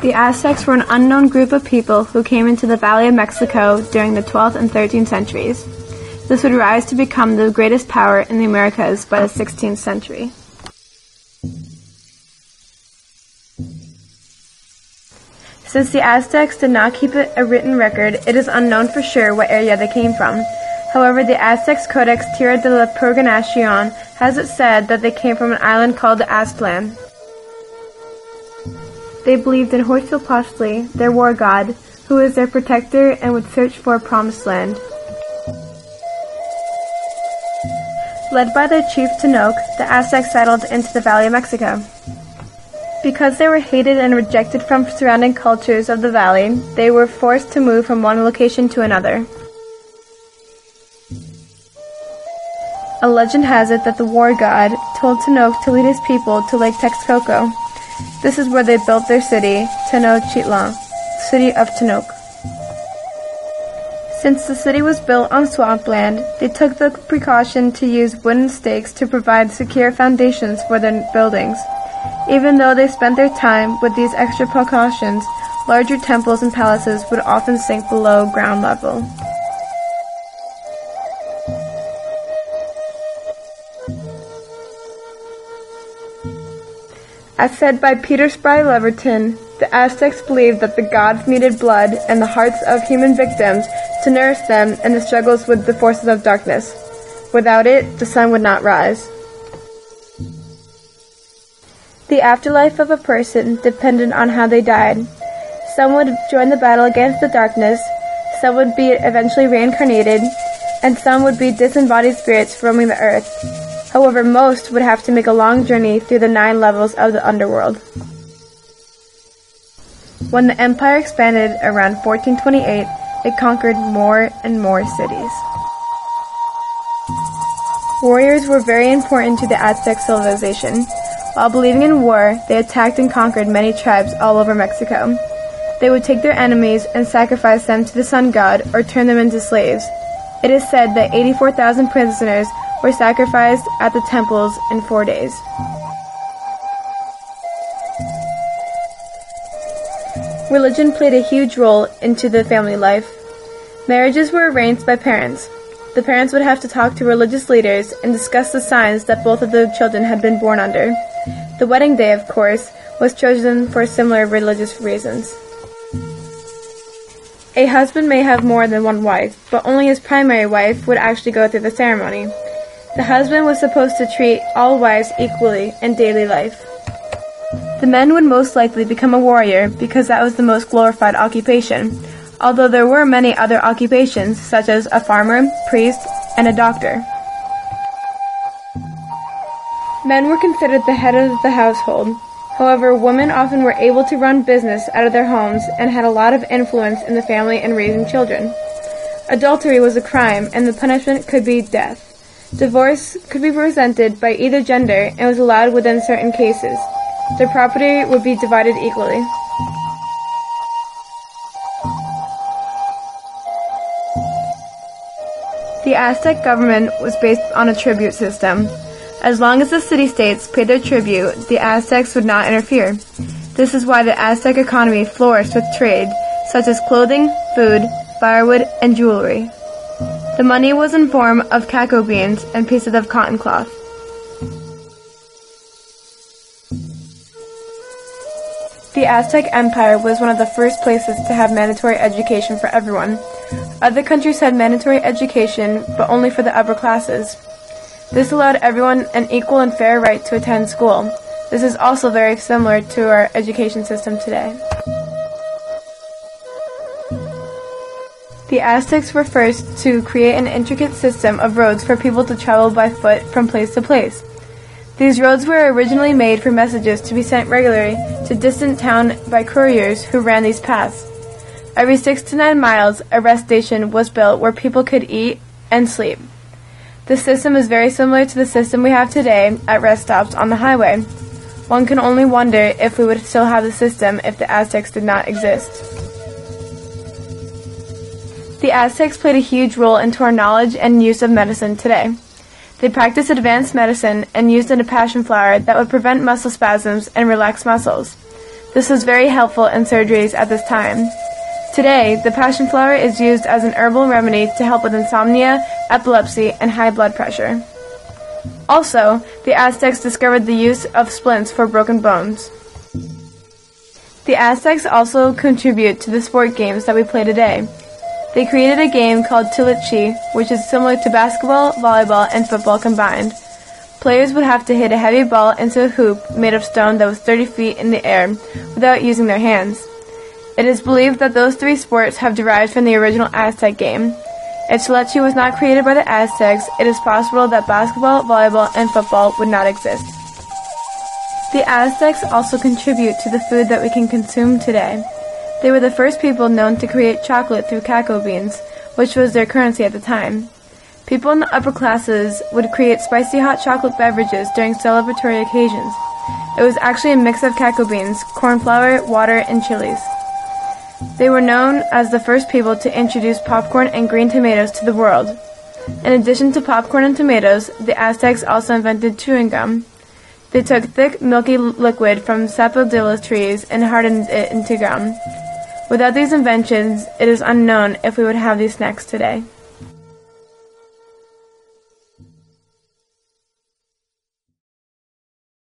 The Aztecs were an unknown group of people who came into the Valley of Mexico during the 12th and 13th centuries. This would rise to become the greatest power in the Americas by the 16th century. Since the Aztecs did not keep a written record, it is unknown for sure what area they came from. However, the Aztecs Codex Tierra de la Purganación has it said that they came from an island called the Aztlan. They believed in Huitzilopochtli, their war god, who was their protector and would search for a promised land. Led by their chief Tenoch, the Aztecs settled into the Valley of Mexico. Because they were hated and rejected from surrounding cultures of the valley, they were forced to move from one location to another. A legend has it that the war god told Tenoch to lead his people to Lake Texcoco. This is where they built their city, Tenochtitlan, city of Tenoch. Since the city was built on swampland, they took the precaution to use wooden stakes to provide secure foundations for their buildings. Even though they spent their time with these extra precautions, larger temples and palaces would often sink below ground level. As said by Peter Spry Leverton, the Aztecs believed that the gods needed blood and the hearts of human victims to nourish them in the struggles with the forces of darkness. Without it, the sun would not rise. The afterlife of a person depended on how they died. Some would join the battle against the darkness, some would be eventually reincarnated, and some would be disembodied spirits roaming the earth. However, most would have to make a long journey through the 9 levels of the underworld. When the empire expanded around 1428, it conquered more and more cities. Warriors were very important to the Aztec civilization. While believing in war, they attacked and conquered many tribes all over Mexico. They would take their enemies and sacrifice them to the sun god or turn them into slaves. It is said that 84,000 prisoners were sacrificed at the temples in 4 days. Religion played a huge role into the family life. Marriages were arranged by parents. The parents would have to talk to religious leaders and discuss the signs that both of the children had been born under. The wedding day, of course, was chosen for similar religious reasons. A husband may have more than one wife, but only his primary wife would actually go through the ceremony. The husband was supposed to treat all wives equally in daily life. The men would most likely become a warrior because that was the most glorified occupation, although there were many other occupations such as a farmer, priest, and a doctor. Men were considered the head of the household. However, women often were able to run business out of their homes and had a lot of influence in the family and raising children. Adultery was a crime, and the punishment could be death. Divorce could be presented by either gender and was allowed within certain cases. Their property would be divided equally. The Aztec government was based on a tribute system. As long as the city-states paid their tribute, the Aztecs would not interfere. This is why the Aztec economy flourished with trade, such as clothing, food, firewood, and jewelry. The money was in form of cacao beans and pieces of cotton cloth. The Aztec Empire was one of the first places to have mandatory education for everyone. Other countries had mandatory education, but only for the upper classes. This allowed everyone an equal and fair right to attend school. This is also very similar to our education system today. The Aztecs were first to create an intricate system of roads for people to travel by foot from place to place. These roads were originally made for messages to be sent regularly to distant towns by couriers who ran these paths. Every 6 to 9 miles, a rest station was built where people could eat and sleep. This system is very similar to the system we have today at rest stops on the highway. One can only wonder if we would still have the system if the Aztecs did not exist. The Aztecs played a huge role into our knowledge and use of medicine today. They practiced advanced medicine and used a passion flower that would prevent muscle spasms and relax muscles. This was very helpful in surgeries at this time. Today, the passion flower is used as an herbal remedy to help with insomnia, epilepsy, and high blood pressure. Also, the Aztecs discovered the use of splints for broken bones. The Aztecs also contribute to the sport games that we play today. They created a game called Tilichi, which is similar to basketball, volleyball, and football combined. Players would have to hit a heavy ball into a hoop made of stone that was 30 feet in the air without using their hands. It is believed that those three sports have derived from the original Aztec game. If Tilichi was not created by the Aztecs, it is possible that basketball, volleyball, and football would not exist. The Aztecs also contribute to the food that we can consume today. They were the first people known to create chocolate through cacao beans, which was their currency at the time. People in the upper classes would create spicy hot chocolate beverages during celebratory occasions. It was actually a mix of cacao beans, corn flour, water, and chilies. They were known as the first people to introduce popcorn and green tomatoes to the world. In addition to popcorn and tomatoes, the Aztecs also invented chewing gum. They took thick, milky liquid from sapodilla trees and hardened it into gum. Without these inventions, it is unknown if we would have these snacks today.